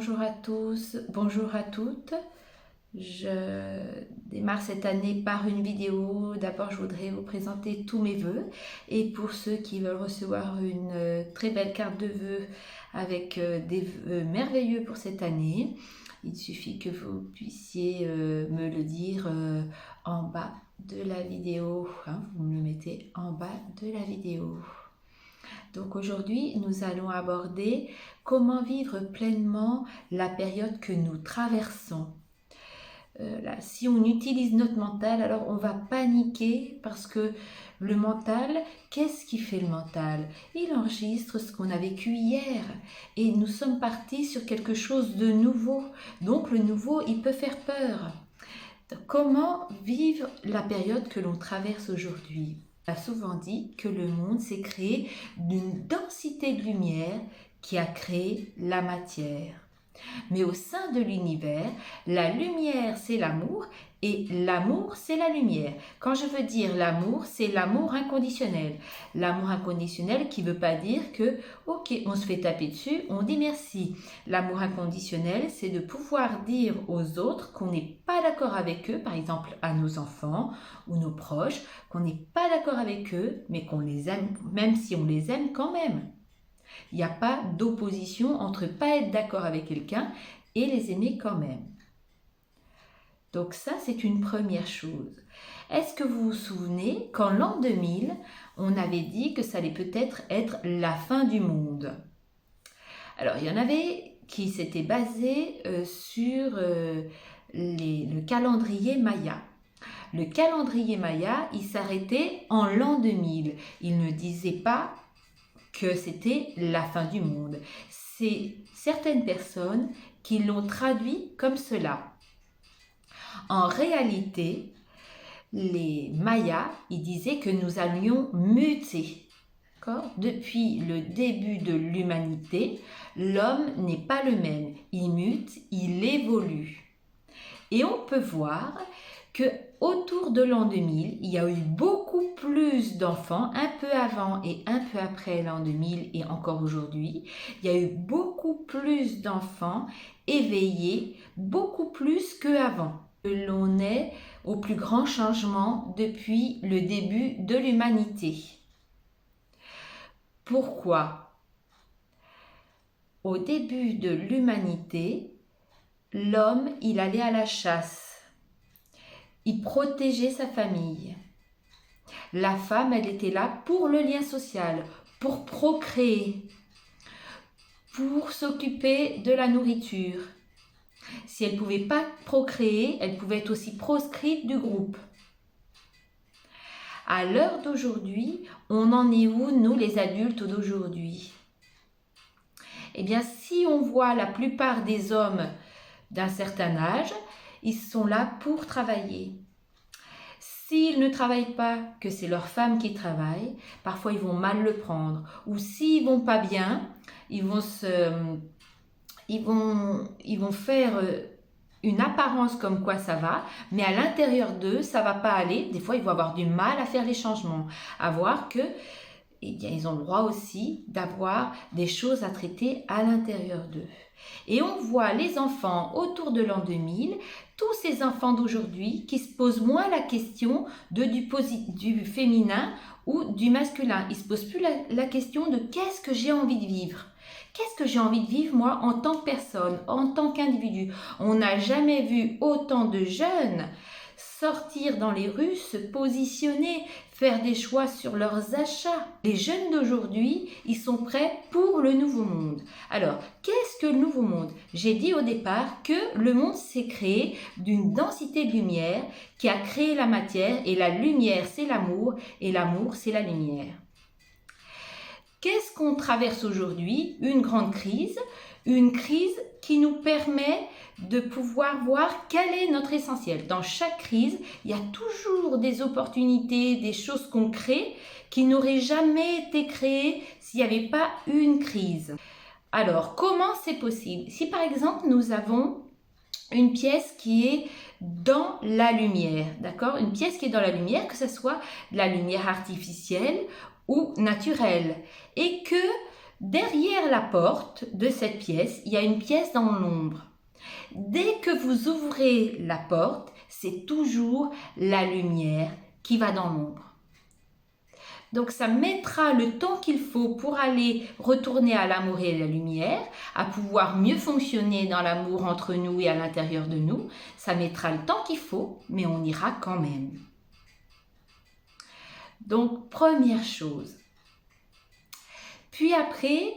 bonjour à tous, bonjour à toutes. Je démarre cette année par une vidéo. D'abord, je voudrais vous présenter tous mes vœux. Et pour ceux qui veulent recevoir une très belle carte de vœux avec des vœux merveilleux pour cette année, il suffit que vous puissiez me le dire en bas de la vidéo. Vous me le mettez en bas de la vidéo. Donc aujourd'hui, nous allons aborder comment vivre pleinement la période que nous traversons. Si on utilise notre mental, alors on va paniquer parce que le mental, qu'est-ce qui fait le mental? Il enregistre ce qu'on a vécu hier et nous sommes partis sur quelque chose de nouveau. Donc le nouveau, il peut faire peur. Donc, comment vivre la période que l'on traverse aujourd'hui? On a souvent dit que le monde s'est créé d'une densité de lumière qui a créé la matière. Mais au sein de l'univers, la lumière c'est l'amour et l'amour c'est la lumière. Quand je veux dire l'amour, c'est l'amour inconditionnel. L'amour inconditionnel qui ne veut pas dire que, ok, on se fait taper dessus, on dit merci. L'amour inconditionnel, c'est de pouvoir dire aux autres qu'on n'est pas d'accord avec eux, par exemple à nos enfants ou nos proches, qu'on n'est pas d'accord avec eux, mais qu'on les aime, même si on les aime quand même. Il n'y a pas d'opposition entre pas être d'accord avec quelqu'un et les aimer quand même. Donc ça, c'est une première chose. Est-ce que vous vous souvenez qu'en l'an 2000, on avait dit que ça allait peut-être être la fin du monde? Alors, il y en avait qui s'étaient basés sur le calendrier Maya. Le calendrier Maya, il s'arrêtait en l'an 2000. Il ne disait pas que c'était la fin du monde. C'est certaines personnes qui l'ont traduit comme cela. En réalité, les Mayas, ils disaient que nous allions muter. Depuis le début de l'humanité, l'homme n'est pas le même. Il mute, il évolue. Et on peut voir que autour de l'an 2000, il y a eu beaucoup plus d'enfants, un peu avant et un peu après l'an 2000 et encore aujourd'hui. Il y a eu beaucoup plus d'enfants éveillés, beaucoup plus qu'avant. L'on est au plus grand changement depuis le début de l'humanité. Pourquoi? Au début de l'humanité, l'homme, il allait à la chasse. Il protégeait sa famille. La femme, elle était là pour le lien social, pour procréer, pour s'occuper de la nourriture. Si elle ne pouvait pas procréer, elle pouvait être aussi proscrite du groupe. À l'heure d'aujourd'hui, on en est où, nous les adultes d'aujourd'hui? Eh bien, si on voit la plupart des hommes d'un certain âge, ils sont là pour travailler. S'ils ne travaillent pas, que c'est leur femme qui travaille, parfois ils vont mal le prendre. Ou s'ils vont pas bien, ils vont faire une apparence comme quoi ça va, mais à l'intérieur d'eux, ça va pas aller. Des fois, ils vont avoir du mal à faire les changements, à voir que ils ont le droit aussi d'avoir des choses à traiter à l'intérieur d'eux. Et on voit les enfants autour de l'an 2000, tous ces enfants d'aujourd'hui qui se posent moins la question du féminin ou du masculin. Ils ne se posent plus la question de qu'est-ce que j'ai envie de vivre. Qu'est-ce que j'ai envie de vivre moi en tant que personne, en tant qu'individu? On n'a jamais vu autant de jeunes sortir dans les rues, se positionner, faire des choix sur leurs achats. Les jeunes d'aujourd'hui, ils sont prêts pour le nouveau monde. Alors, qu'est-ce que le nouveau monde? J'ai dit au départ que le monde s'est créé d'une densité de lumière qui a créé la matière et la lumière, c'est l'amour et l'amour, c'est la lumière. Qu'est-ce qu'on traverse aujourd'hui? Une grande crise. Une crise qui nous permet de pouvoir voir quel est notre essentiel. Dans chaque crise, il y a toujours des opportunités, des choses qu'on crée qui n'auraient jamais été créées s'il n'y avait pas une crise. Alors, comment c'est possible? Si par exemple, nous avons une pièce qui est dans la lumière, d'accord? Une pièce qui est dans la lumière, que ce soit de la lumière artificielle ou naturelle, et que Derrière la porte de cette pièce, il y a une pièce dans l'ombre. Dès que vous ouvrez la porte, c'est toujours la lumière qui va dans l'ombre. Donc ça mettra le temps qu'il faut pour aller retourner à l'amour et à la lumière, à pouvoir mieux fonctionner dans l'amour entre nous et à l'intérieur de nous. Ça mettra le temps qu'il faut, mais on ira quand même. Donc première chose. Puis après,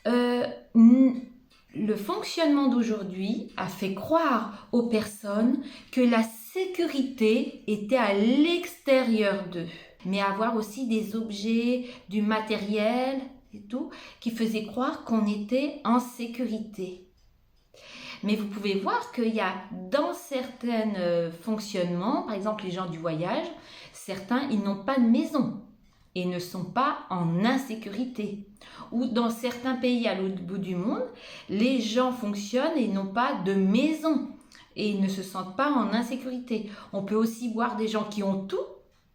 le fonctionnement d'aujourd'hui a fait croire aux personnes que la sécurité était à l'extérieur d'eux. Mais avoir aussi des objets, du matériel et tout, qui faisaient croire qu'on était en sécurité. Mais vous pouvez voir qu'il y a dans certains fonctionnements, par exemple les gens du voyage, certains, ils n'ont pas de maison et ne sont pas en insécurité. Ou dans certains pays à l'autre bout du monde, les gens fonctionnent et n'ont pas de maison et ils ne se sentent pas en insécurité. On peut aussi voir des gens qui ont tout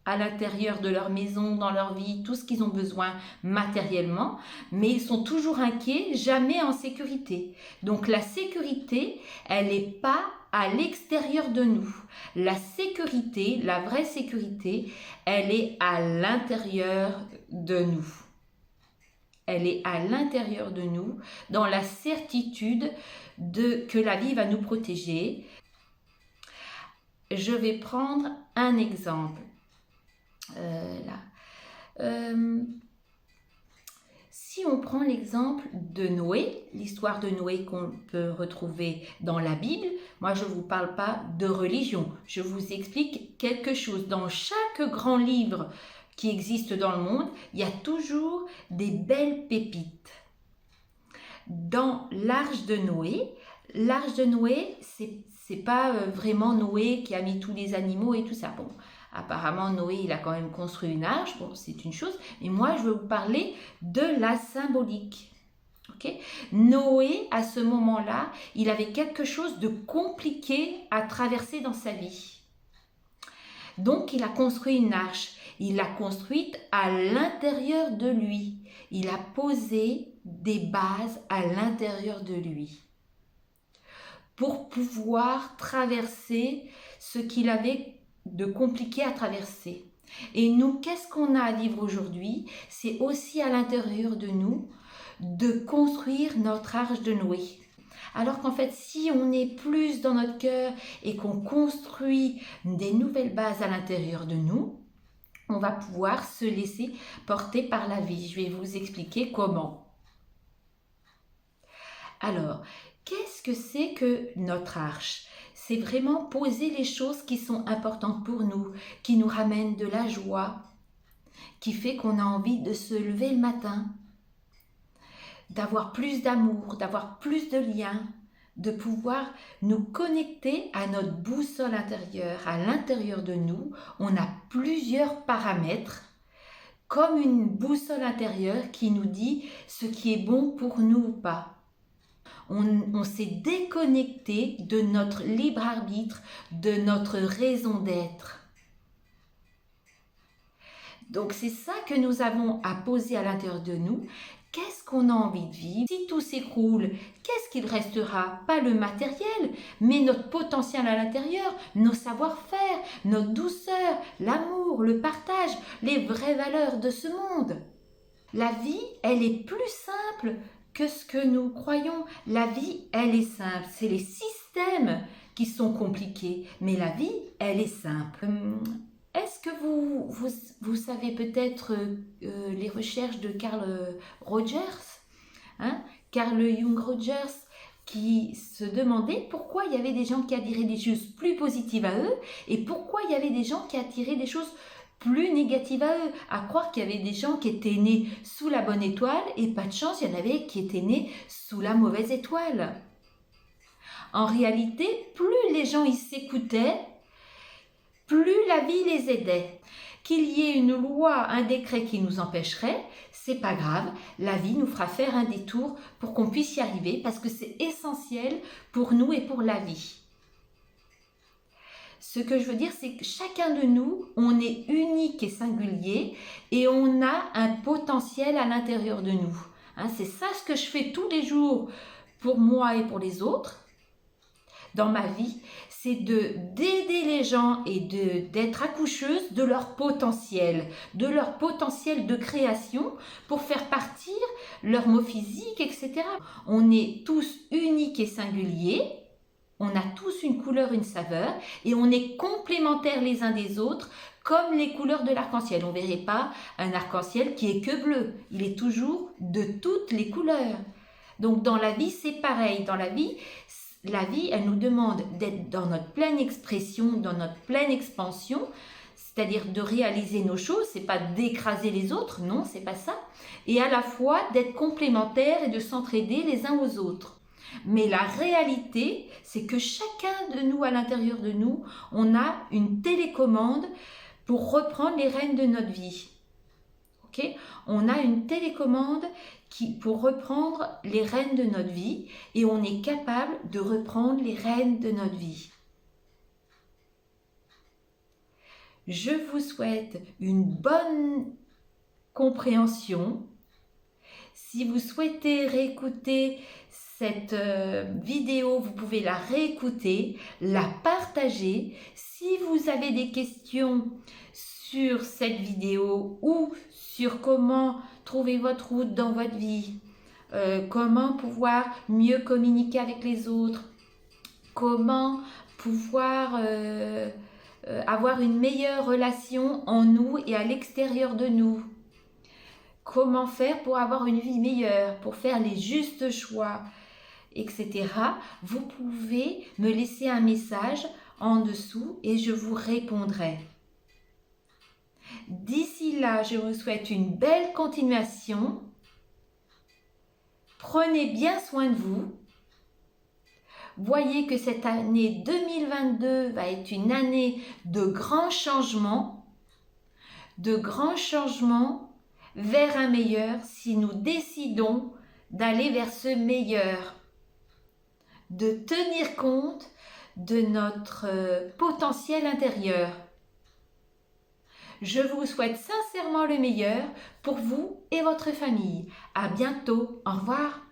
à l'intérieur de leur maison, dans leur vie, tout ce qu'ils ont besoin matériellement, mais ils sont toujours inquiets, jamais en sécurité. Donc la sécurité, elle n'est pas à l'extérieur de nous. La sécurité, la vraie sécurité, elle est à l'intérieur de nous. Elle est à l'intérieur de nous, dans la certitude que la vie va nous protéger. Je vais prendre un exemple. Si on prend l'exemple de Noé, l'histoire de Noé qu'on peut retrouver dans la Bible, moi je ne vous parle pas de religion, je vous explique quelque chose. Dans chaque grand livre qui existe dans le monde, il y a toujours des belles pépites. Dans l'arche de Noé, c'est pas vraiment Noé qui a mis tous les animaux et tout ça. Bon, apparemment, Noé, il a quand même construit une arche. Bon, c'est une chose. Mais moi, je veux vous parler de la symbolique. Okay? Noé, à ce moment-là, il avait quelque chose de compliqué à traverser dans sa vie. Donc, il a construit une arche. Il l'a construite à l'intérieur de lui. Il a posé des bases à l'intérieur de lui pour pouvoir traverser ce qu'il avait de compliqué à traverser. Et nous, qu'est-ce qu'on a à vivre aujourd'hui? C'est aussi à l'intérieur de nous de construire notre arche de Noé. Alors qu'en fait, si on est plus dans notre cœur et qu'on construit des nouvelles bases à l'intérieur de nous, on va pouvoir se laisser porter par la vie. Je vais vous expliquer comment. Alors, qu'est-ce que c'est que notre arche? C'est vraiment poser les choses qui sont importantes pour nous, qui nous ramènent de la joie, qui fait qu'on a envie de se lever le matin, d'avoir plus d'amour, d'avoir plus de liens, de pouvoir nous connecter à notre boussole intérieure. À l'intérieur de nous, on a plusieurs paramètres, comme une boussole intérieure qui nous dit ce qui est bon pour nous ou pas. On s'est déconnecté de notre libre arbitre, de notre raison d'être. Donc c'est ça que nous avons à poser à l'intérieur de nous. Qu'est-ce qu'on a envie de vivre? Si tout s'écroule, qu'est-ce qu'il restera? Pas le matériel, mais notre potentiel à l'intérieur, nos savoir-faire, notre douceur, l'amour, le partage, les vraies valeurs de ce monde. La vie, elle est plus simple que ce que nous croyons. La vie, elle est simple. C'est les systèmes qui sont compliqués, mais la vie, elle est simple. Est-ce que vous savez peut-être les recherches de Carl Rogers, Carl Jung Rogers, qui se demandait pourquoi il y avait des gens qui attiraient des choses plus positives à eux et pourquoi il y avait des gens qui attiraient des choses plus négatives à eux, à croire qu'il y avait des gens qui étaient nés sous la bonne étoile et pas de chance, il y en avait qui étaient nés sous la mauvaise étoile. En réalité, plus les gens ils s'écoutaient, plus la vie les aidait. Qu'il y ait une loi, un décret qui nous empêcherait, c'est pas grave, la vie nous fera faire un détour pour qu'on puisse y arriver parce que c'est essentiel pour nous et pour la vie. Ce que je veux dire, c'est que chacun de nous, on est unique et singulier et on a un potentiel à l'intérieur de nous. Hein, c'est ça ce que je fais tous les jours pour moi et pour les autres dans ma vie, c'est d'aider les gens et d'être accoucheuse de leur potentiel de création pour faire partir leur mot physique, etc. On est tous uniques et singuliers, on a tous une couleur, une saveur, et on est complémentaires les uns des autres, comme les couleurs de l'arc-en-ciel. On ne verrait pas un arc-en-ciel qui est que bleu, il est toujours de toutes les couleurs. Donc dans la vie, c'est pareil. Dans la vie, elle nous demande d'être dans notre pleine expression, dans notre pleine expansion, c'est-à-dire de réaliser nos choses, c'est pas d'écraser les autres, non, c'est pas ça, et à la fois d'être complémentaires et de s'entraider les uns aux autres. Mais la réalité, c'est que chacun de nous, à l'intérieur de nous, on a une télécommande pour reprendre les rênes de notre vie. Okay, on a une télécommande pour reprendre les rênes de notre vie et on est capable de reprendre les rênes de notre vie. Je vous souhaite une bonne compréhension. Si vous souhaitez réécouter cette vidéo, vous pouvez la réécouter, la partager. Si vous avez des questions sur cette vidéo ou sur comment trouver votre route dans votre vie, comment pouvoir mieux communiquer avec les autres, comment pouvoir avoir une meilleure relation en nous et à l'extérieur de nous, comment faire pour avoir une vie meilleure, pour faire les justes choix, etc. Vous pouvez me laisser un message en dessous et je vous répondrai. D'ici là, je vous souhaite une belle continuation. Prenez bien soin de vous. Voyez que cette année 2022 va être une année de grands changements vers un meilleur si nous décidons d'aller vers ce meilleur, de tenir compte de notre potentiel intérieur. Je vous souhaite sincèrement le meilleur pour vous et votre famille. À bientôt. Au revoir.